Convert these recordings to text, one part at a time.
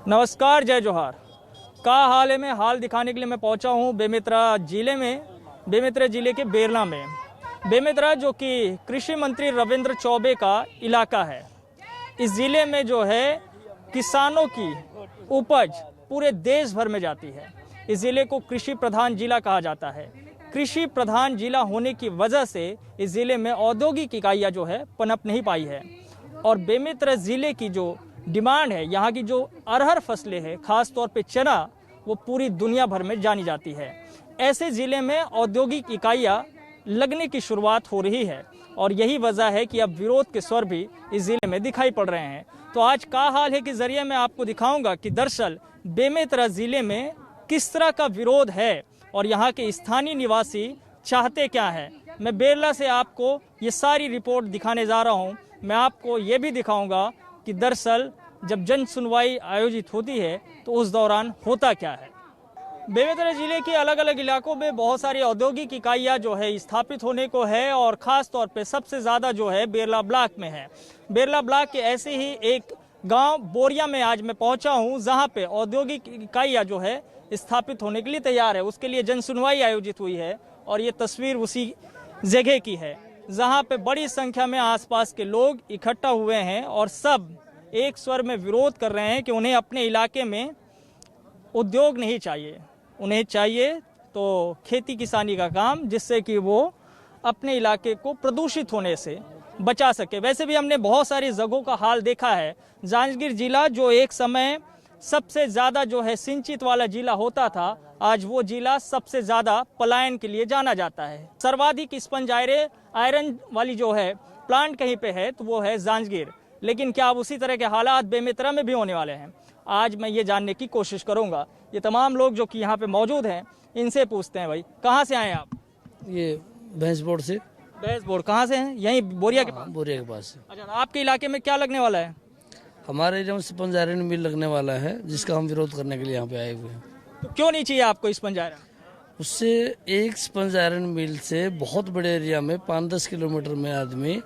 नमस्कार, जय जोहार। का हाल है में हाल दिखाने के लिए मैं पहुंचा हूं बेमेतरा जिले में, बेमेतरा जिले के बेरला में। बेमेतरा जो कि कृषि मंत्री रविंद्र चौबे का इलाका है। इस ज़िले में जो है किसानों की उपज पूरे देश भर में जाती है। इस ज़िले को कृषि प्रधान जिला कहा जाता है। कृषि प्रधान जिला होने की वजह से इस ज़िले में औद्योगिक इकाइयाँ जो है पनप नहीं पाई है। और बेमेतरा ज़िले की जो डिमांड है, यहाँ की जो अरहर फसलें हैं, ख़ास तौर पे चना, वो पूरी दुनिया भर में जानी जाती है। ऐसे ज़िले में औद्योगिक इकाइयाँ लगने की शुरुआत हो रही है और यही वजह है कि अब विरोध के स्वर भी इस ज़िले में दिखाई पड़ रहे हैं। तो आज का हाल है के ज़रिए मैं आपको दिखाऊंगा कि दरअसल बेमेतरा ज़िले में किस तरह का विरोध है और यहाँ के स्थानीय निवासी चाहते क्या हैं। मैं बेरला से आपको ये सारी रिपोर्ट दिखाने जा रहा हूँ। मैं आपको ये भी दिखाऊंगा कि दरअसल जब जन सुनवाई आयोजित होती है तो उस दौरान होता क्या है। बेमेतरा जिले के अलग अलग इलाकों में बहुत सारी औद्योगिक इकाइयाँ जो है स्थापित होने को है और ख़ास तौर पे सबसे ज़्यादा जो है बेरला ब्लॉक में है। बेरला ब्लॉक के ऐसे ही एक गांव बोरिया में आज मैं पहुंचा हूं, जहां पे औद्योगिक इकाइयाँ जो है स्थापित होने के लिए तैयार है। उसके लिए जन सुनवाई आयोजित हुई है और ये तस्वीर उसी जगह की है जहाँ पे बड़ी संख्या में आसपास के लोग इकट्ठा हुए हैं और सब एक स्वर में विरोध कर रहे हैं कि उन्हें अपने इलाके में उद्योग नहीं चाहिए। उन्हें चाहिए तो खेती किसानी का काम, जिससे कि वो अपने इलाके को प्रदूषित होने से बचा सके। वैसे भी हमने बहुत सारी जगहों का हाल देखा है। जांजगीर जिला जो एक समय सबसे ज़्यादा जो है सिंचित वाला जिला होता था, आज वो जिला सबसे ज़्यादा पलायन के लिए जाना जाता है। सर्वाधिक स्पंज आयरन वाली जो है प्लांट कहीं पे है तो वो है जांजगीर। लेकिन क्या अब उसी तरह के हालात बेमेतरा में भी होने वाले हैं? आज मैं ये जानने की कोशिश करूंगा। ये तमाम लोग जो कि यहाँ पे मौजूद हैं, इनसे पूछते हैं, भाई कहाँ से आए आप? ये भैंस बोर्ड से। भैंस बोर्ड कहाँ से हैं? यहीं बोरिया के पास? बोरिया के पास से। अच्छा, आपके इलाके में क्या लगने वाला है? हमारे एरिया में स्पंज आयरन मिल लगने वाला है, जिसका हम विरोध करने के लिए यहाँ पे आए हुए हैं। तो क्यों नहीं चाहिए आपको स्पंज आयरन? उससे एक स्पंज आयरन मिल से बहुत बड़े एरिया में 5-10 किलोमीटर में आदमी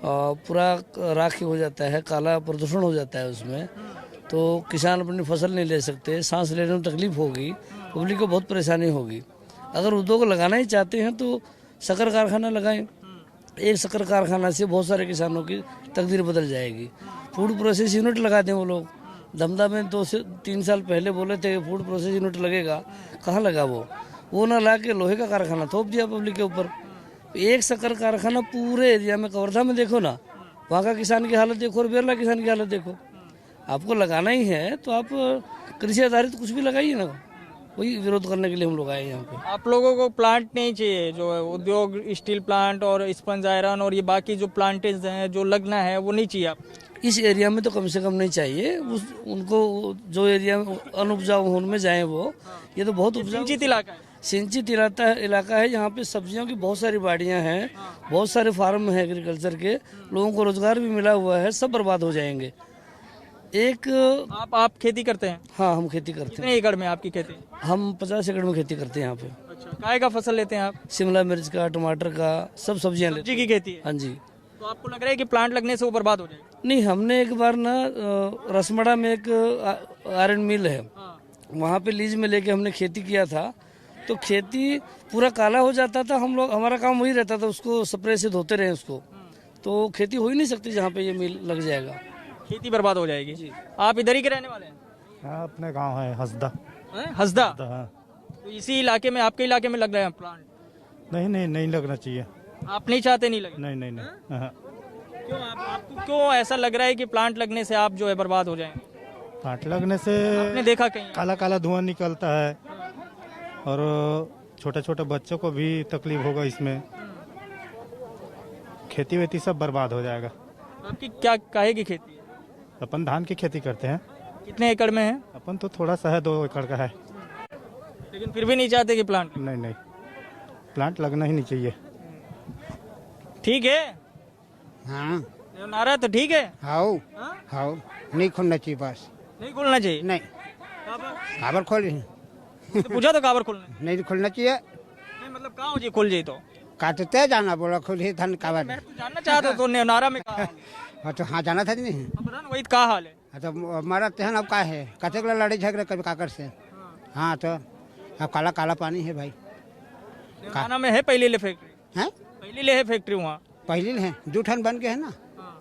पूरा राख हो जाता है, काला प्रदूषण हो जाता है उसमें। तो किसान अपनी फसल नहीं ले सकते, सांस लेने में तकलीफ होगी, पब्लिक को बहुत परेशानी होगी। अगर उद्योग लगाना ही चाहते हैं तो शक्कर कारखाना लगाएं। एक शक्कर कारखाना से बहुत सारे किसानों की तकदीर बदल जाएगी। फूड प्रोसेस यूनिट लगा दें वो लोग। दमदा में 2 से 3 साल पहले बोले थे कि फूड प्रोसेस यूनिट लगेगा, कहाँ लगा वो ना ला के लोहे का कारखाना थोप दिया पब्लिक के ऊपर। एक शक्कर कारखाना पूरे एरिया में, कवर्धा में देखो ना, वहाँ का किसान की हालत देखो और बेरला किसान की हालत देखो। आपको लगाना ही है तो आप कृषि आधारित कुछ भी लगाइए ना। वही विरोध करने के लिए हम लोग आए यहाँ पे। आप लोगों को प्लांट नहीं चाहिए, जो उद्योग स्टील प्लांट और स्पंज आयरन और ये बाकी जो प्लांटेज हैं जो लगना है वो नहीं चाहिए आप? इस एरिया में तो कम से कम नहीं चाहिए। उनको जो एरिया में अनुपजाऊ उनमें जाए वो। ये तो बहुत सिंचित इलाका है। सिंचित इलाका है। यहाँ पे सब्जियों की बहुत सारी बाड़ियाँ हैं, बहुत सारे फार्म हैं एग्रीकल्चर के, लोगों को रोजगार भी मिला हुआ है। सब बर्बाद हो जाएंगे। आप खेती करते हैं? हाँ, हम खेती करते हैं। कितने एकड़ में आपकी खेती? हम 50 एकड़ में खेती करते हैं यहाँ पे। अच्छा, काय का फसल लेते हैं आप? शिमला मिर्च का, टमाटर का, सब सब्जियाँ लेते सब्जी की खेती है? हैं। हाँ जी। तो आपको लग रहा है कि प्लांट लगने से वो बर्बाद हो जाएगा? नहीं, हमने एक बार ना रसमड़ा में एक आयरन मिल है, वहाँ पे लीज में लेके हमने खेती किया था। तो खेती पूरा काला हो जाता था। हम लोग, हमारा काम वही रहता था, उसको स्प्रे से धोते रहे उसको। तो खेती हो ही नहीं सकती जहाँ पे ये मिल लग जाएगा, खेती बर्बाद हो जाएगी जी। आप इधर ही के रहने वाले हैं? हाँ, अपने गांव है हसदा। हसदा? हाँ। तो इसी इलाके में, आपके इलाके में लग रहे हैं प्लांट? नहीं लगना चाहिए। आप नहीं चाहते? नहीं लगे? नहीं। हाँ। क्यों? आपको क्यों ऐसा लग रहा है कि प्लांट लगने से आप जो है बर्बाद हो जाएंगे? प्लांट लगने से आपने देखा कहीं? काला काला धुआं निकलता है और छोटे छोटे बच्चों को भी तकलीफ होगा इसमें। खेती वेती सब बर्बाद हो जाएगा। आपकी क्या काहे की खेती है? अपन धान की खेती करते हैं। कितने एकड़ में है? अपन तो थोड़ा सा है, 2 एकड़ का है। लेकिन फिर भी नहीं चाहते कि प्लांट? नहीं, प्लांट लगना ही नहीं चाहिए। ठीक है। हाँ, नारा तो ठीक है। हाउ नहीं खोलना चाहिए, बस नहीं खोलना चाहिए? नहीं। काबर खोल तो पूछा तो काबर खोलना? नहीं खोलना चाहिए। नहीं, मतलब कहाँ हो जी खुल जाए तो? काटते जाना बोला खुल धन काबर। मैं तो जानना चाहता तो नारा में कहा? हाँ, तो हाँ जाना था नहीं। बता ना, वही कहा हाल है? तो हमारा तेहन अब का है कतेक लड़ाई झगड़े कभी काकर से। हाँ तो अब काला काला पानी है भाई। खाना में है पहले ले फैक्ट्री, हैं पहले ले है फैक्ट्री वहाँ। पहले है 2 ठन बन के है ना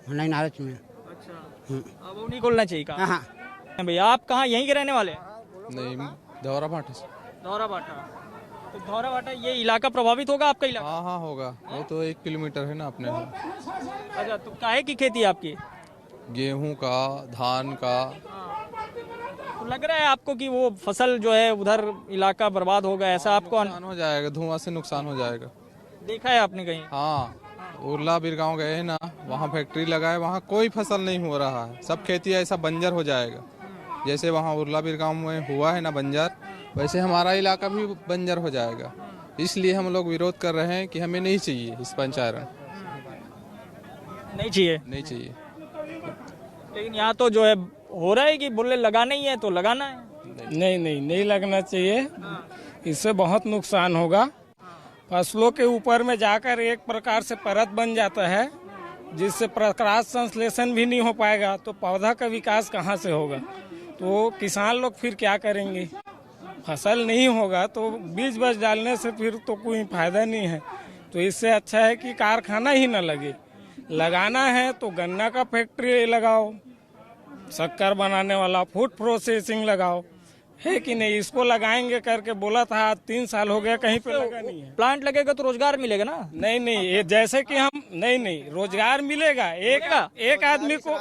नहीं नारच में। अच्छा, अब वो नहीं खोलना चाहिए हाँ कहा। हाँ भैया आप कहाँ यहीं के रहने वाले हैं? नहीं, दौरा भाटा से। धौरा बाटा। तो धौरा बाटा ये इलाका प्रभावित होगा आपका इलाका? हाँ हाँ होगा, वो तो 1 किलोमीटर है ना अपने यहाँ। अच्छा, तो काहे की खेती है आपकी? गेहूं का, धान का। तो लग रहा है आपको कि वो फसल जो है उधर इलाका बर्बाद होगा, ऐसा आपको नुकसान हो जाएगा, धुआं से नुकसान हो जाएगा। देखा है आपने कहीं? हाँ, उर्ला बिरगांव गए हैं ना, वहाँ फैक्ट्री लगा है, वहाँ कोई फसल नहीं हो रहा है, सब खेती ऐसा बंजर हो जाएगा। जैसे वहाँ उर्ला बिरगांव में हुआ है ना बंजर, वैसे हमारा इलाका भी बंजर हो जाएगा। इसलिए हम लोग विरोध कर रहे हैं कि हमें नहीं चाहिए इस पंचायत, नहीं चाहिए। नहीं चाहिए। लेकिन यहाँ तो जो है हो रहा है कि बोले लगाना ही है तो लगाना है। नहीं लगना चाहिए। इससे बहुत नुकसान होगा। फसलों के ऊपर में जाकर एक प्रकार से परत बन जाता है, जिससे प्रकाश संश्लेषण भी नहीं हो पाएगा, तो पौधा का विकास कहाँ से होगा? तो किसान लोग फिर क्या करेंगे? फसल नहीं होगा तो बीज बस डालने से फिर तो कोई फायदा नहीं है। तो इससे अच्छा है कि कारखाना ही न लगे। लगाना है तो गन्ना का फैक्ट्री लगाओ, शक्कर बनाने वाला फूड प्रोसेसिंग लगाओ, है कि नहीं? इसको लगाएंगे करके बोला था, 3 साल हो गया, कहीं पे लगा नहीं है। प्लांट लगेगा तो रोजगार मिलेगा ना? नहीं, ये जैसे कि हम नहीं रोजगार मिलेगा एक आदमी को।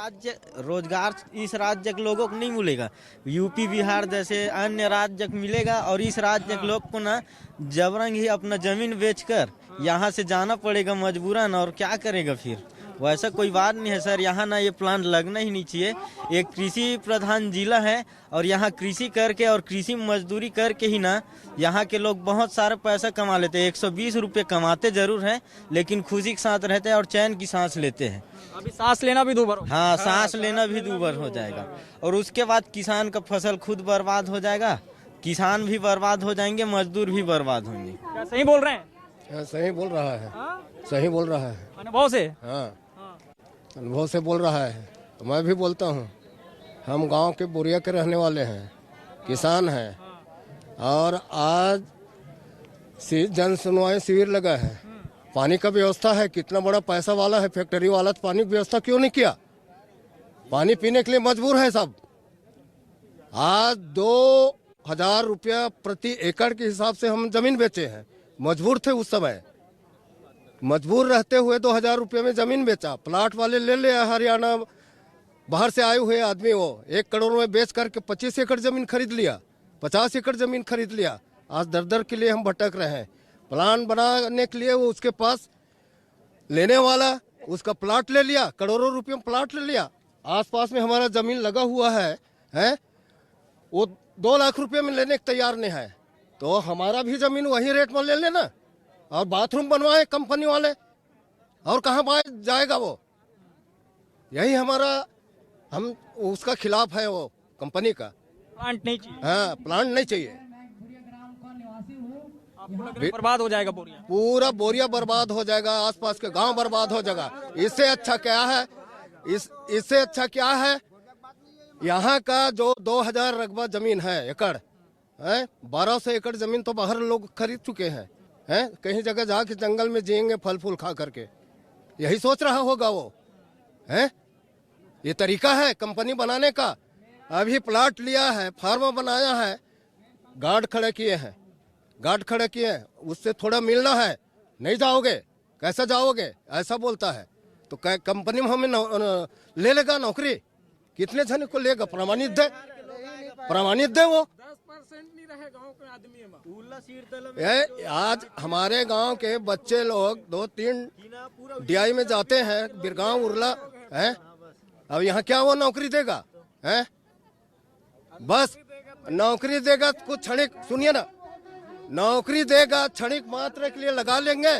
रोजगार इस राज्य के लोगों को नहीं मिलेगा, यूपी बिहार जैसे अन्य राज्य को मिलेगा। और इस राज्य के लोग को ना जबरन ही अपना जमीन बेचकर यहाँ से जाना पड़ेगा मजबूरन, और क्या करेगा फिर? वैसा कोई बात नहीं है सर, यहाँ ना ये प्लांट लगना ही नहीं चाहिए। एक कृषि प्रधान जिला है और यहाँ कृषि करके और कृषि मजदूरी करके ही ना यहाँ के लोग बहुत सारा पैसा कमा लेते हैं। 120 रुपये कमाते जरूर हैं, लेकिन खुशी के साथ रहते हैं और चैन की सांस लेते हैं। अभी सांस लेना भी दूभर हो। हाँ, सांस लेना भी दूभर हो जाएगा। और उसके बाद किसान का फसल खुद बर्बाद हो जाएगा, किसान भी बर्बाद हो जाएंगे, मजदूर भी बर्बाद होंगे। क्या सही बोल रहे हैं? सही बोल रहा है, सही बोल रहा है। अनुभव से? हाँ, अनुभव से बोल रहा है। तो मैं भी बोलता हूँ, हम गांव के बोरिया के रहने वाले हैं, किसान हैं, और आज जन सुनवाई शिविर लगा है। पानी का व्यवस्था है, कितना बड़ा पैसा वाला है फैक्ट्री वाला, तो पानी की व्यवस्था क्यों नहीं किया? पानी पीने के लिए मजबूर है सब। आज 2000 रुपया प्रति एकड़ के हिसाब से हम जमीन बेचे हैं, मजबूर थे उस समय। मजबूर रहते हुए 2000 रुपये में जमीन बेचा। प्लाट वाले ले ले हरियाणा बाहर से आए हुए आदमी, वो 1 करोड़ में बेच करके 25 एकड़ जमीन खरीद लिया, 50 एकड़ जमीन खरीद लिया। आज दर के लिए हम भटक रहे हैं। प्लान बनाने के लिए वो उसके पास लेने वाला उसका प्लाट ले लिया, करोड़ों रुपये में प्लाट ले लिया। आसपास में हमारा जमीन लगा हुआ है वो 2 लाख रुपये में लेने को तैयार नहीं है। तो हमारा भी जमीन वही रेट में ले लेना, और बाथरूम बनवाए कंपनी वाले, और कहाँ जाएगा वो? यही हमारा, हम उसका खिलाफ है, वो कंपनी का। प्लांट नहीं चाहिए। हाँ, प्लांट नहीं चाहिए। आपको लग रहा है बर्बाद हो जाएगा बोरिया? पूरा बोरिया बर्बाद हो जाएगा, आसपास के गांव बर्बाद हो जाएगा। इससे अच्छा क्या है? इससे अच्छा क्या है? यहाँ का जो 2000 रकबा जमीन है एकड़ है, 1200 एकड़ जमीन तो बाहर लोग खरीद चुके हैं। कहीं जगह जाके जंगल में जिएंगे फल फूल खा करके, यही सोच रहा होगा वो। ये तरीका है कंपनी बनाने का। अभी प्लाट लिया है, फार्म बनाया है, गार्ड खड़े किए हैं, उससे थोड़ा मिलना है। नहीं जाओगे, कैसे जाओगे? ऐसा बोलता है। तो कंपनी में हमें ले लेगा नौकरी? कितने जन को लेगा? प्रमाणित दे वो। 10% नहीं रहे गांव के आदमी में। आज हमारे गांव के बच्चे लोग 2-3 DI में जाते हैं, बिरगांव उर्ला है। अब यहाँ क्या वो नौकरी देगा? बस नौकरी देगा कुछ क्षणिक, सुनिए ना, नौकरी देगा क्षणिक मात्र के लिए लगा लेंगे,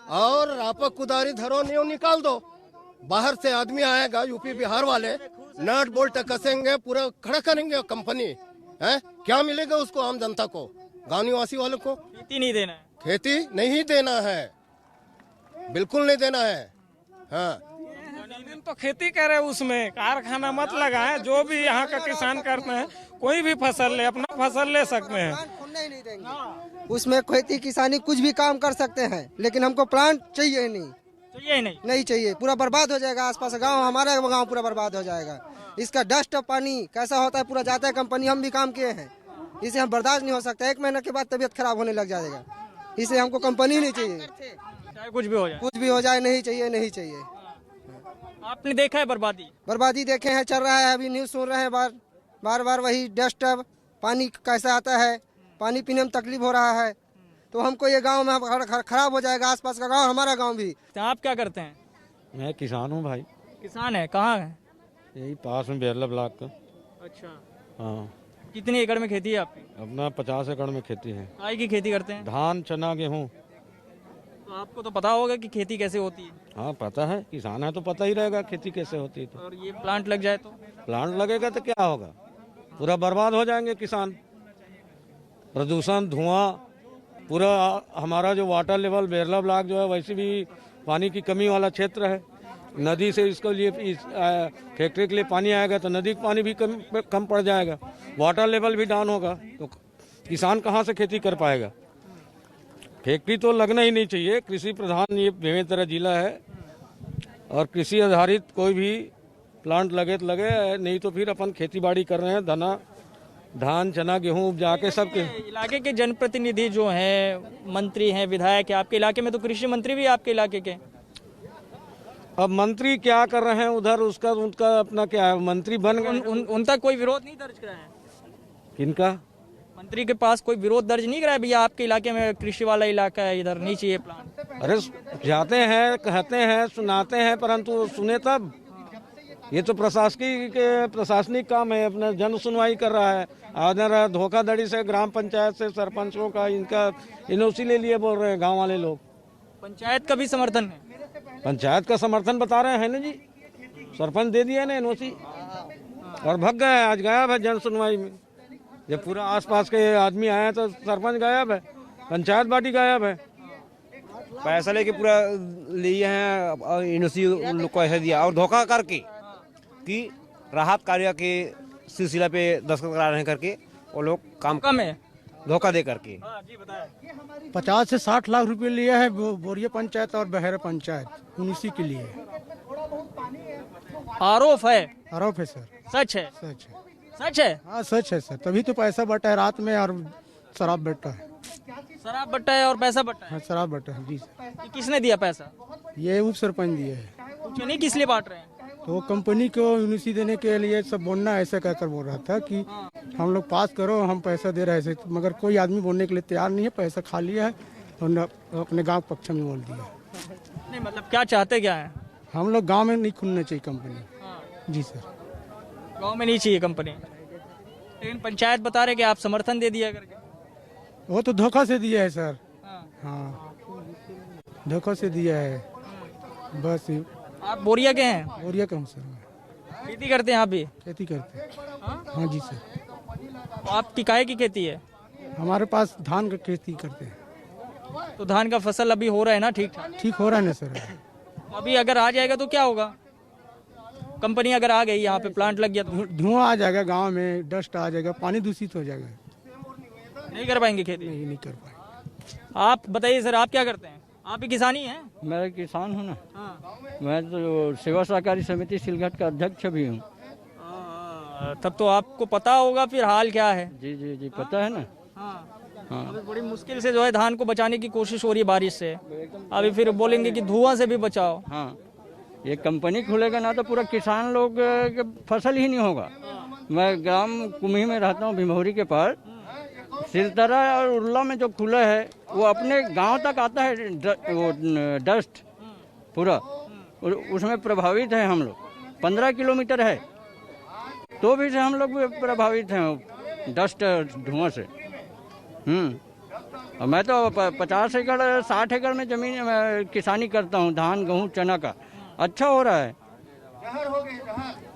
और रापक कुदारी धरो न्यू निकाल दो। बाहर से आदमी आएगा, यूपी बिहार वाले नट बोल्ट कसेंगे, पूरा खड़ा करेंगे कंपनी। क्या मिलेगा उसको, आम जनता को, गांव निवासी वालों को? खेती नहीं देना है। खेती नहीं देना है, बिल्कुल नहीं देना है। हाँ, जमीन तो खेती करे, उसमें कारखाना मत लगाएं। जो भी यहाँ का किसान करते हैं, कोई भी फसल ले, अपना फसल ले सकते हैं। नहीं देंगे उसमें, खेती किसानी कुछ भी काम कर सकते हैं, लेकिन हमको प्लांट चाहिए ही नहीं। चाहिए नहीं? नहीं चाहिए, पूरा बर्बाद हो जाएगा। आसपास गांव, हमारा गांव पूरा बर्बाद हो जाएगा। इसका डस्ट और पानी कैसा होता है, पूरा जाता है कंपनी। हम भी काम किए हैं, इसे हम बर्दाश्त नहीं हो सकता। 1 महीने के बाद तबीयत खराब होने लग जाएगा। इसे हमको कंपनी नहीं चाहिए, चाहे कुछ भी हो जाए। कुछ भी हो जाए, नहीं चाहिए, नहीं चाहिए। आपने देखा है बर्बादी? बर्बादी देखे हैं, चल रहा है। अभी न्यूज़ सुन रहे हैं, बार बार वही डस्ट। पानी कैसा आता है, पानी पीने में तकलीफ हो रहा है। तो हमको ये गांव में खराब हो जाएगा। आसपास का गांव, हमारा गांव भी। आप क्या करते हैं? मैं किसान हूँ भाई। किसान है? कहाँ है? यही पास में बेरला ब्लॉक का। अच्छा, हाँ। कितनी एकड़ में खेती है आपकी? अपना 50 एकड़ में खेती है। काय की खेती करते हैं? धान, चना, गेहूँ। तो आपको तो पता होगा कि खेती कैसे होती है। हाँ पता है, किसान है तो पता ही रहेगा खेती कैसे होती है। तो और ये प्लांट लग जाए तो? प्लांट लगेगा तो क्या होगा, पूरा बर्बाद हो जाएंगे किसान। प्रदूषण, धुआं, पूरा हमारा जो वाटर लेवल बेरला ब्लॉक जो है, वैसे भी पानी की कमी वाला क्षेत्र है। नदी से इसके लिए फैक्ट्री के लिए पानी आएगा तो नदी का पानी भी कम पड़ जाएगा, वाटर लेवल भी डाउन होगा, तो किसान कहाँ से खेती कर पाएगा। फैक्ट्री तो लगना ही नहीं चाहिए। कृषि प्रधान ये बेमेतरा जिला है, और कृषि आधारित कोई भी प्लांट लगे तो लगे, नहीं तो फिर अपन खेती बाड़ी कर रहे हैं। धान, चना, गेहूँ उपजा के सबके। इलाके के जनप्रतिनिधि जो हैं, मंत्री हैं, विधायक है, आपके इलाके में तो कृषि मंत्री भी आपके इलाके के। अब मंत्री क्या कर रहे हैं उधर, उसका उनका अपना क्या है, मंत्री बन गए। उन तक कोई विरोध नहीं दर्ज करा है? किनका? मंत्री के पास कोई विरोध दर्ज नहीं कराया, भैया आपके इलाके में कृषि वाला इलाका है, इधर नहीं चाहिए प्लांट? अरे जाते हैं, कहते हैं, सुनाते हैं, परंतु सुने तब। ये तो प्रशासनिक काम है, अपना जन सुनवाई कर रहा है। अगर धोखाधड़ी से ग्राम पंचायत से सरपंचों का इनका एनओसी ले लिए बोल रहे हैं गांव वाले लोग। पंचायत का भी समर्थन है? पंचायत का समर्थन बता रहे हैं ना जी, सरपंच दे दिया ना एनओसी और भग गए। आज गायब है जन सुनवाई में। जब पूरा आसपास के आदमी आए तो सरपंच गायब है, पंचायत पार्टी गायब है। पैसा लेके पूरा लिए हैं, एनओसी उन लोग को ऐसा दिया और धोखा करके कि राहत कार्य के सिलसिला पे दस्तखत करा रहे हैं करके वो लोग काम कम है, धोखा दे करके। 50 से 60 लाख रुपए लिए हैं बोरिया पंचायत और बहरा पंचायत, उन्हीं के लिए। आरोप है? आरोप है सर। सच है? सच है। सच है? हाँ सच है सर, तभी तो पैसा बटा है रात में और शराब बटा है। शराब बट्टा है और पैसा बट्टा है? हाँ शराब बटा है जी सर। ये किसने दिया पैसा? ये उप सरपंच दिए है। कुछ नहीं, किस लिए बांट रहे हैं? तो कंपनी को यूनिवर्सिटी देने के लिए सब बोलना ऐसा कहकर बोल रहा था कि हम लोग पास करो, हम पैसा दे रहे हैं, मगर कोई आदमी बोलने के लिए तैयार नहीं है। पैसा खा लिया है और अपने गांव पक्ष में बोल दिया। नहीं मतलब क्या चाहते क्या है? हम लोग गांव में नहीं खुलना चाहिए कंपनी। जी सर, गांव में नहीं चाहिए कंपनी, लेकिन पंचायत बता रहे कि आप समर्थन दे दिया करके। वो तो धोखा से दिया है सर। हाँ धोखा से दिया है बस। आप बोरिया के हैं? बोरिया का हूँ सर। खेती करते हैं आप भी? खेती करते हैं। हाँ जी सर। तो आपकी काहे की खेती है? हमारे पास धान का खेती करते हैं। तो धान का फसल अभी हो रहा है ना ठीक ठाक? ठीक हो रहा है ना सर। अभी अगर आ जाएगा तो क्या होगा? कंपनी अगर आ गई यहाँ पे, प्लांट लग गया तो धुआं आ जाएगा गांव में, डस्ट आ जाएगा, पानी दूषित हो जाएगा। नहीं कर पाएंगे खेती? नहीं कर पाएंगे। आप बताइए सर, आप क्या करते हैं? आप भी किसानी हैं? मैं किसान हूँ ना। हाँ। मैं तो सेवा सहकारी समिति सिलघट का अध्यक्ष भी हूँ। तब तो आपको पता होगा फिर हाल क्या है। जी जी जी पता है ना। हाँ। अभी बड़ी मुश्किल से जो है धान को बचाने की कोशिश हो रही है बारिश से। अभी फिर बोलेंगे कि धुआं से भी बचाओ। हाँ, ये कंपनी खुलेगा ना तो पूरा किसान लोग के फसल ही नहीं होगा। मैं ग्राम कुम्ही में रहता हूँ, भीमौरी के पास। सिलतरा और उर्ला में जो खुला है वो अपने गांव तक आता है, वो डस्ट पूरा, उसमें प्रभावित है हम लोग। 15 किलोमीटर है तो भी से हम लोग प्रभावित हैं डस्ट धुआं से। और मैं तो 50 एकड़ 60 एकड़ में जमीन में किसानी करता हूँ, धान गेहूँ चना का। अच्छा हो रहा है।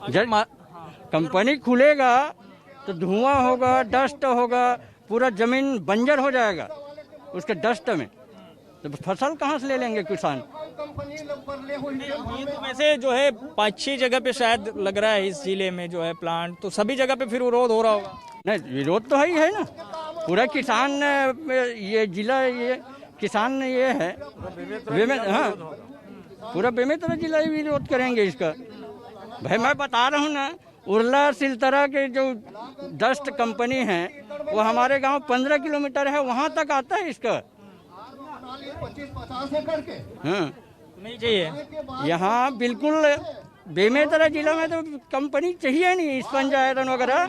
जब कंपनी खुलेगा तो धुआं होगा, डस्ट होगा, पूरा जमीन बंजर हो जाएगा उसके डस्ट में। तो फसल कहाँ से ले लेंगे किसान? वैसे जो है 5-6 जगह पे शायद लग रहा है इस जिले में जो है प्लांट, तो सभी जगह पे फिर विरोध हो रहा होगा। नहीं, विरोध तो है ना, पूरा किसान ये जिला ये किसान ये है हाँ, पूरा बेमेतरा जिला ही विरोध करेंगे इसका। भाई मैं बता रहा हूँ ना, उर्ला सिलतरा के जो डस्ट कंपनी है वो हमारे गांव 15 किलोमीटर है, वहां तक आता है इसका। हाँ, नहीं चाहिए यहाँ बिल्कुल बेमेतरा जिला में तो कंपनी चाहिए नहीं, स्पंज आयरन वगैरह।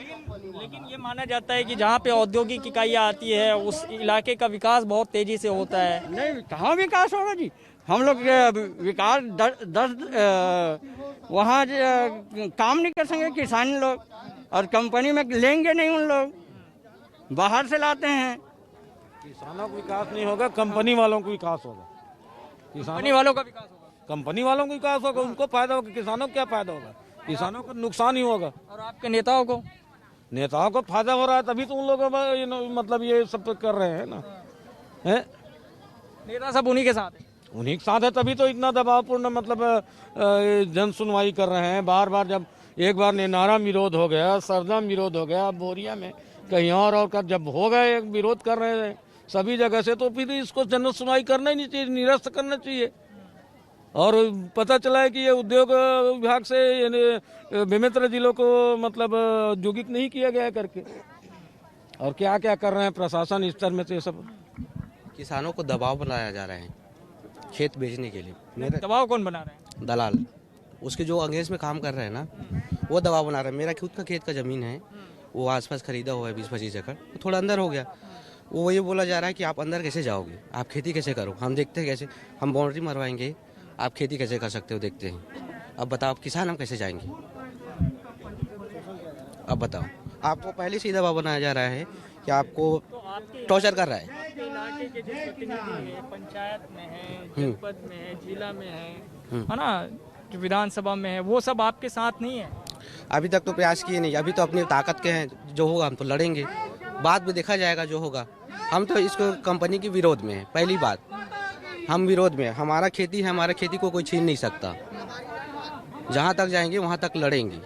लेकिन ये माना जाता है कि जहाँ पे औद्योगिक इकाइयाँ आती है उस इलाके का विकास बहुत तेजी से होता है। नहीं, कहाँ विकास होगा जी? हम लोग विकास वहाँ काम नहीं कर सकेंगे किसान लोग, और कंपनी में लेंगे नहीं उन लोग, बाहर से लाते हैं। किसानों का विकास नहीं होगा, कंपनी वालों को विकास होगा। कंपनी वालों का विकास होगा, कंपनी वालों को विकास होगा, उनको फायदा होगा। किसानों को क्या फायदा होगा? किसानों को नुकसान ही होगा। और आपके नेताओं को फायदा हो रहा है, तभी तो उन लोगों मतलब ये सब कर रहे हैं ना, है नेता सब उन्हीं के साथ है। उन्हीं के साथ है, तभी तो इतना दबावपूर्ण मतलब जन सुनवाई कर रहे हैं। बार बार जब एक बार नारा विरोध हो गया, सरदा विरोध हो गया, बोरिया में कहीं और कर जब हो गए विरोध कर रहे हैं सभी जगह से, तो फिर इसको जन सुनवाई करना ही नहीं चाहिए, निरस्त करना चाहिए। और पता चला है कि ये उद्योग विभाग से बेमेतरा जिलों को मतलब औद्योगिक नहीं किया गया करके, और क्या क्या कर रहे हैं प्रशासन स्तर में से सब। किसानों को दबाव बनाया जा रहा है खेत बेचने के लिए। दबाव कौन बना रहे हैं? दलाल, उसके जो अंग्रेज में काम कर रहे हैं ना, वो दबाव बना रहे हैं। मेरा खुद का खेत का ज़मीन है, वो आसपास खरीदा हुआ है 20-25 एकड़, तो थोड़ा अंदर हो गया। वो ये बोला जा रहा है कि आप अंदर कैसे जाओगे, आप खेती कैसे करो, हम देखते हैं कैसे, हम बाउंड्री मरवाएंगे, आप खेती कैसे कर सकते हो देखते हैं। अब बताओ किसान हम कैसे जाएंगे? अब बताओ, आपको पहले से ही दबाव बनाया जा रहा है कि आपको टॉर्चर कर रहा है। इलाके के जो प्रतिनिधि हैं, पंचायत में है, जनपद में है, जिला में है ना, जो विधानसभा में है, वो सब आपके साथ नहीं है। अभी तक तो प्रयास किए नहीं, अभी तो अपनी ताकत के हैं, जो होगा हम तो लड़ेंगे, बाद में देखा जाएगा जो होगा। हम तो इसको कंपनी के विरोध में है, पहली बात हम विरोध में। हमारा खेती है, हमारा खेती को कोई छीन नहीं सकता। जहाँ तक जाएंगे वहाँ तक लड़ेंगे।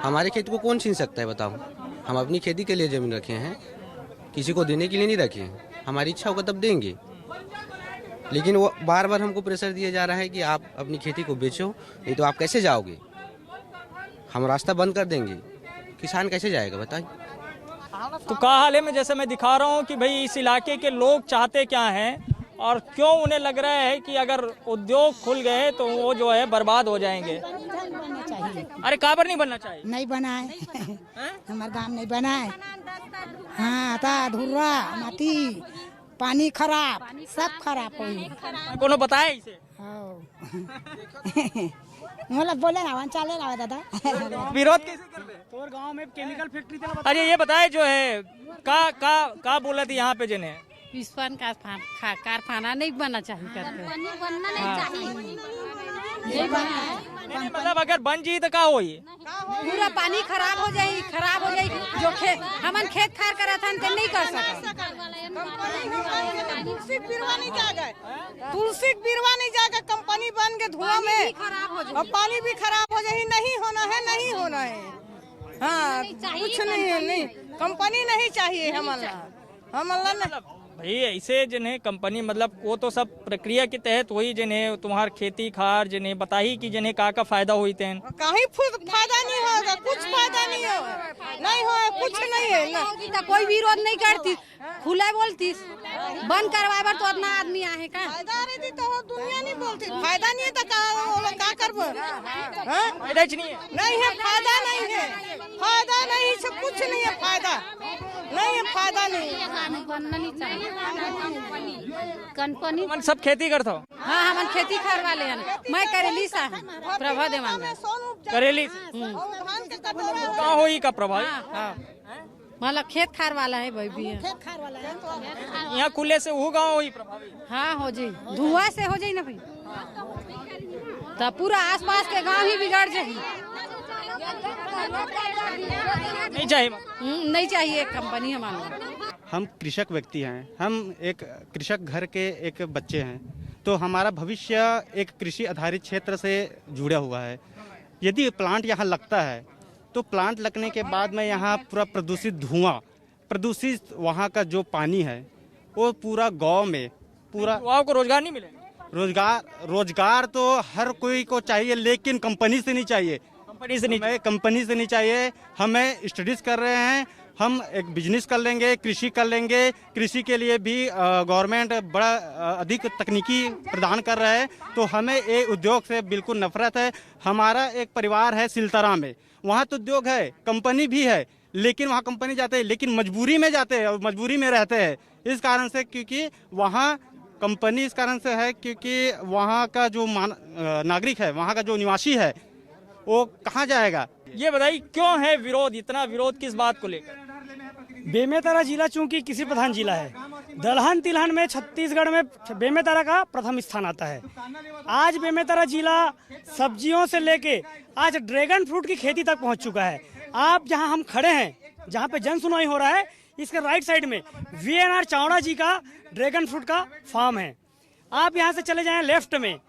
हमारे खेती को कौन छीन सकता है बताओ? हम अपनी खेती के लिए ज़मीन रखे हैं, किसी को देने के लिए नहीं रखे हैं। हमारी इच्छा होगा तब देंगे, लेकिन वो बार बार हमको प्रेशर दिया जा रहा है कि आप अपनी खेती को बेचो, नहीं तो आप कैसे जाओगे, हम रास्ता बंद कर देंगे। किसान कैसे जाएगा बताइए? तो क्या हाल है, मैं जैसे मैं दिखा रहा हूँ कि भाई इस इलाके के लोग चाहते क्या हैं और क्यों उन्हें लग रहा है कि अगर उद्योग खुल गए तो वो जो है बर्बाद हो जाएंगे। अरे कहाँ पर नहीं बनना चाहिए? नहीं बना है हमारे गांव नहीं बना है। हाँ था धुर्रा माटी पानी खराब, सब खराब हो। कोनो बताए इसे? मतलब बोले ना चले ना दादा। विरोध कैसे कर रहे? तो गांव में केमिकल फैक्ट्री थी। अरे ये बताए जो है का बोला थी यहाँ पे जिन्हें विस्फोट कारखाना नहीं बनना चाहिए करके बनना नहीं चाहिए। मतलब अगर बन जी तो क्या हो, ये पूरा पानी खराब हो जाए जो हमन खेत खार करा था नहीं कर सका। तुलसी बिरवा नहीं जाएगा कंपनी बन के धुआं में और पानी भी खराब हो जाए। नहीं होना है। हाँ कुछ नहीं है, नहीं कंपनी नहीं चाहिए हमारा भाई ऐसे जिन्हें कंपनी मतलब वो तो सब प्रक्रिया के तहत वही जिन्हें तुम्हार खेती खार जिन्हें बताही कि जिन्हें का फायदा हुई थे। कहीं फायदा नहीं होगा, कुछ फायदा नहीं होगा, कुछ नहीं है ना। कोई विरोध नहीं करती, खुला बोलती बंद करवाए तो इतना आदमी आए का फायदा रहती तो दुनिया नहीं बोलती। फायदा नहीं है तो क्या करबो? फायदा नहीं है, फायदा नहीं है, फायदा नहीं से कुछ नहीं है, फायदा नहीं बनना नहीं चाहिए। कंपनी सब खेती करता हो? हाँ हम खेती कर वाले हैं। मैं करेली सा प्रभा देवांगा करेली कहाँ होई का प्रभाव? मतलब खेत खार वाला है भाई भी यहाँ खुले से वो गाँव हुई प्रभावी। हाँ हो जाये, धुआं से हो जाये ना भाई, तब पूरा आसपास के गांव ही बिगड़ जाये। नहीं चाहिए नहीं चाहिए कंपनी हमारा। हम कृषक व्यक्ति हैं, हम एक कृषक घर के एक बच्चे हैं, तो हमारा भविष्य एक कृषि आधारित क्षेत्र से जुड़ा हुआ है। यदि प्लांट यहाँ लगता है तो प्लांट लगने के बाद में यहाँ पूरा प्रदूषित धुआं, प्रदूषित वहाँ का जो पानी है वो पूरा गांव में पूरा युवाओं को रोजगार नहीं मिलेगा। रोजगार तो हर कोई को चाहिए, लेकिन कंपनी से नहीं चाहिए। कंपनी से नहीं चाहिए। हमें स्टडीज कर रहे हैं, हम एक बिजनेस कर लेंगे, कृषि कर लेंगे। कृषि के लिए भी गवर्नमेंट बड़ा अधिक तकनीकी प्रदान कर रहा है, तो हमें ये उद्योग से बिल्कुल नफरत है। हमारा एक परिवार है सिलतरा में, वहाँ तो उद्योग है, कंपनी भी है, लेकिन वहाँ कंपनी जाते हैं लेकिन मजबूरी में जाते हैं और मजबूरी में रहते हैं। इस कारण से, क्योंकि वहाँ कंपनी इस कारण से है क्योंकि वहाँ का जो नागरिक है, वहाँ का जो निवासी है, वो कहाँ जाएगा। ये बताइए क्यों है विरोध, इतना विरोध किस बात को लेकर? बेमेतरा जिला चूंकि कृषि प्रधान जिला है, दलहन तिलहन में छत्तीसगढ़ में बेमेतरा का प्रथम स्थान आता है। आज बेमेतरा जिला सब्जियों से लेके आज ड्रैगन फ्रूट की खेती तक पहुंच चुका है। आप जहां हम खड़े हैं, जहां पे जन सुनवाई हो रहा है, इसके राइट साइड में VNR चावड़ा जी का ड्रैगन फ्रूट का फार्म है। आप यहां से चले जाएं लेफ्ट में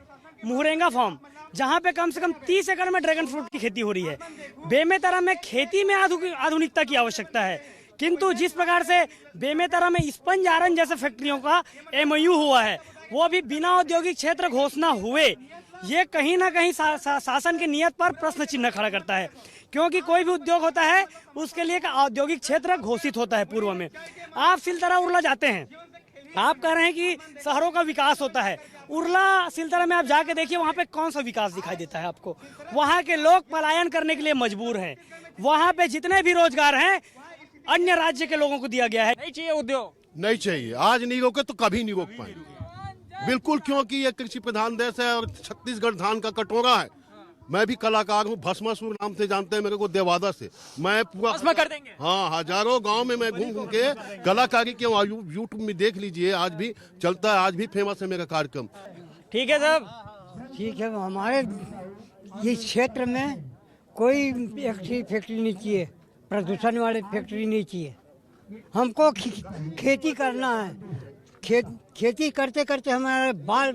मुहरेंगा फार्म, जहां पे कम से कम 30 एकड़ में ड्रैगन फ्रूट की खेती हो रही है। बेमेतरा में खेती में आधुनिकता की आवश्यकता है, किंतु जिस प्रकार से बेमेतरा में स्पंज आयरन जैसे फैक्ट्रियों का MOU हुआ है, वो भी बिना औद्योगिक क्षेत्र घोषणा हुए, ये कहीं ना कहीं शासन की नीयत पर प्रश्न चिन्ह खड़ा करता है। क्योंकि कोई भी उद्योग होता है उसके लिए एक औद्योगिक क्षेत्र घोषित होता है पूर्व में। आप सिलतरा उरला जाते हैं, आप कह रहे हैं कि शहरों का विकास होता है। उरला सिलतरा में आप जाके देखिए, वहाँ पे कौन सा विकास दिखाई देता है आपको? वहाँ के लोग पलायन करने के लिए मजबूर हैं। वहाँ पे जितने भी रोजगार हैं अन्य राज्य के लोगों को दिया गया है। नहीं चाहिए उद्योग, नहीं चाहिए। आज नहीं रोके तो कभी नहीं रोक पाएंगे, बिल्कुल, क्योंकि ये कृषि प्रधान देश है और छत्तीसगढ़ धान का कटोरा है। मैं भी कलाकार हूँ, भस्मासुर नाम से जानते हैं मेरे को देवादा से। मैं पूरा कर देंगे। हाँ, हजारों गांव में मैं घूम के कलाकारी के यूट्यूब में देख लीजिए, आज भी चलता है, आज भी फेमस है मेरा कार्यक्रम। ठीक है साहब, ठीक है। हमारे इस क्षेत्र में कोई फैक्ट्री नहीं चाहिए, प्रदूषण वाले फैक्ट्री नहीं चाहिए। हमको खेती करना है। खेती करते करते हमारे बाल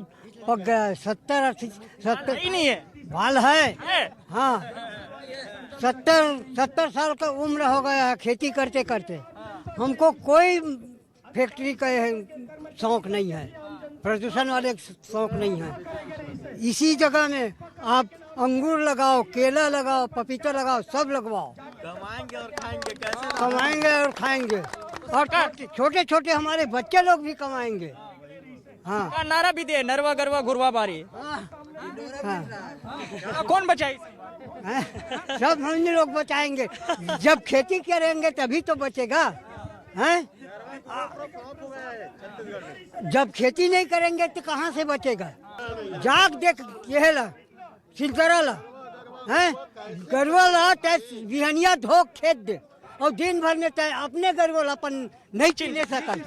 पक गया। 70 ही नहीं है, बाल है। हाँ, 70 साल का उम्र हो गया है खेती करते करते। हमको कोई फैक्ट्री का शौक नहीं है, प्रदूषण वाले शौक नहीं है। इसी जगह में आप अंगूर लगाओ, केला लगाओ, पपीता लगाओ, सब लगवाओ। कमाएंगे और खाएंगे कैसे? कमाएंगे और खाएंगे, और छोटे छोटे हमारे बच्चे लोग भी कमाएंगे। हाँ, नारा भी दे, नरवा गरवा घुरवा बारी। कौन बचाए? सब हम लोग बचाएंगे। जब खेती करेंगे तभी तो बचेगा, हैं? जब खेती नहीं करेंगे तो कहाँ से बचेगा? जाग देख, यह ला सिलतरा ला, हैं? गरवा ला, बिहनिया धो खेत दे, और दिन भर में अपने गरवा अपन नहीं चिन्ह सकल।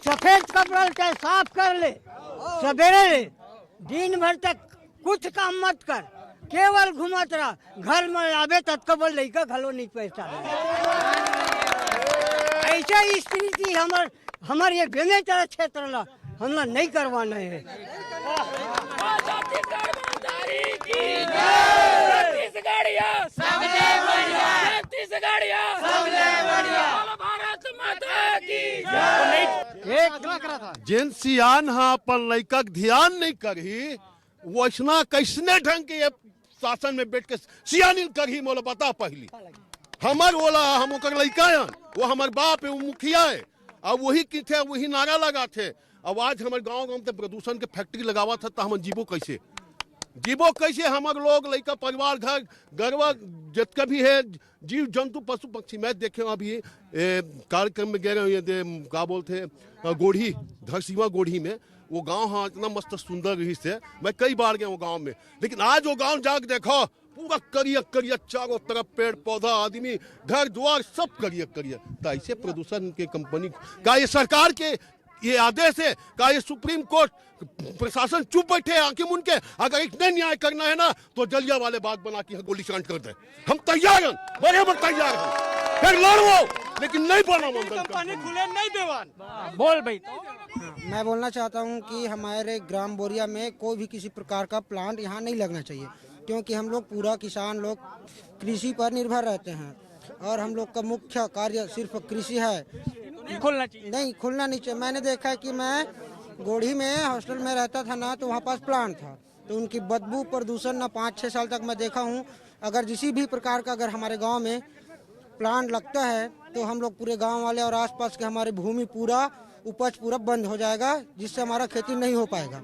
सफेद कपड़ा चाहे साफ कर ले, सवेरे ले, दिन भर तक कुछ काम मत कर, केवल घुमत रहा। घर में आवे तक कबल लइका घलो नहीं पैसा। ऐसा स्थिति हमारे ये बेमेतरा क्षेत्र ला हमला नहीं करवाना है। जिन सियान हाँ अपन लड़का ध्यान नहीं करही, वैसना कैसने ढंग के शासन में बैठ के सियानी करही मोला बता। पहली हमार बोला, हम लड़का वो हमार बाप है, वो मुखिया है, अब वही की थे, वही नारा लगा थे। अब आज हमारे गांव में प्रदूषण के फैक्ट्री लगावा था, तो हम जीवो कैसे? हमारे लोग लड़का परिवार घर गरवा जितना भी है, जीव जंतु पशु पक्षी। मैं देखे अभी कार्यक्रम में गए रहे, क्या बोलते हैं, गोढ़ी, धरसीवा गोढ़ी में वो गांव, हाँ इतना मस्त सुंदर रही से। मैं कई बार गया वो गांव में, लेकिन आज वो गांव जाके देखो, पूरा करिया करिया, चारों तरफ पेड़ पौधा, आदमी, घर द्वार सब करिया करिया। तो ऐसे प्रदूषण के कंपनी का, ये सरकार के ये आदेश है का ये सुप्रीम कोर्ट प्रशासन चुप बैठे आंखें मुन के, अगर इतने न्याय करना है ना तो जलिया वाले बाग बना के गोली कांड कर दे। हम तैयार हैं, बराबर तैयार हैं, फिर लड़ो लेकिन नहीं बना कंपनी खुले नहीं देवान। बोल भाई। मैं बोलना चाहता हूं कि हमारे ग्राम बोरिया में कोई भी किसी प्रकार का प्लांट यहां नहीं लगना चाहिए, क्योंकि हम लोग पूरा किसान लोग कृषि पर निर्भर रहते हैं और हम लोग का मुख्य कार्य सिर्फ कृषि है। खुलना चाहिए? नहीं, खुलना नहीं चाहिए। मैंने देखा है कि मैं गोढ़ी में हॉस्टल में रहता था ना, तो वहाँ पास प्लांट था, तो उनकी बदबू प्रदूषण ना 5-6 साल तक मैं देखा हूँ। अगर किसी भी प्रकार का अगर हमारे गांव में प्लांट लगता है तो हम लोग पूरे गांव वाले और आसपास के हमारे भूमि पूरा उपज पूरा बंद हो जाएगा, जिससे हमारा खेती नहीं हो पाएगा।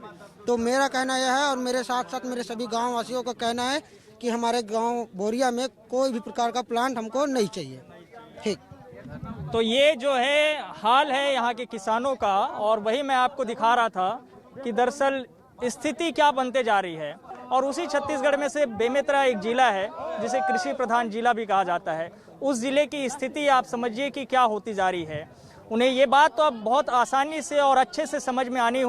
तो मेरा कहना यह है और मेरे साथ साथ मेरे सभी गाँव वासियों का कहना है कि हमारे गाँव बोरिया में कोई भी प्रकार का प्लांट हमको नहीं चाहिए। ठीक। तो ये जो है हाल है यहाँ के किसानों का, और वही मैं आपको दिखा रहा था कि दरअसल स्थिति क्या बनते जा रही है। और उसी छत्तीसगढ़ में से बेमेतरा एक जिला है जिसे कृषि प्रधान जिला भी कहा जाता है। उस जिले की स्थिति आप समझिए कि क्या होती जा रही है। उन्हें ये बात तो अब बहुत आसानी से और अच्छे से समझ में आनी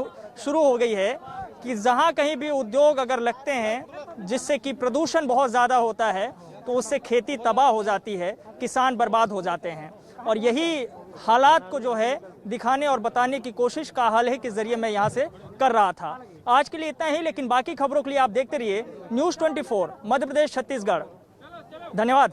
शुरू हो गई है कि जहाँ कहीं भी उद्योग अगर लगते हैं जिससे कि प्रदूषण बहुत ज़्यादा होता है तो उससे खेती तबाह हो जाती है, किसान बर्बाद हो जाते हैं। और यही हालात को जो है दिखाने और बताने की कोशिश का हाल है के जरिए मैं यहाँ से कर रहा था। आज के लिए इतना ही, लेकिन बाकी खबरों के लिए आप देखते रहिए News 24 मध्य प्रदेश छत्तीसगढ़। धन्यवाद।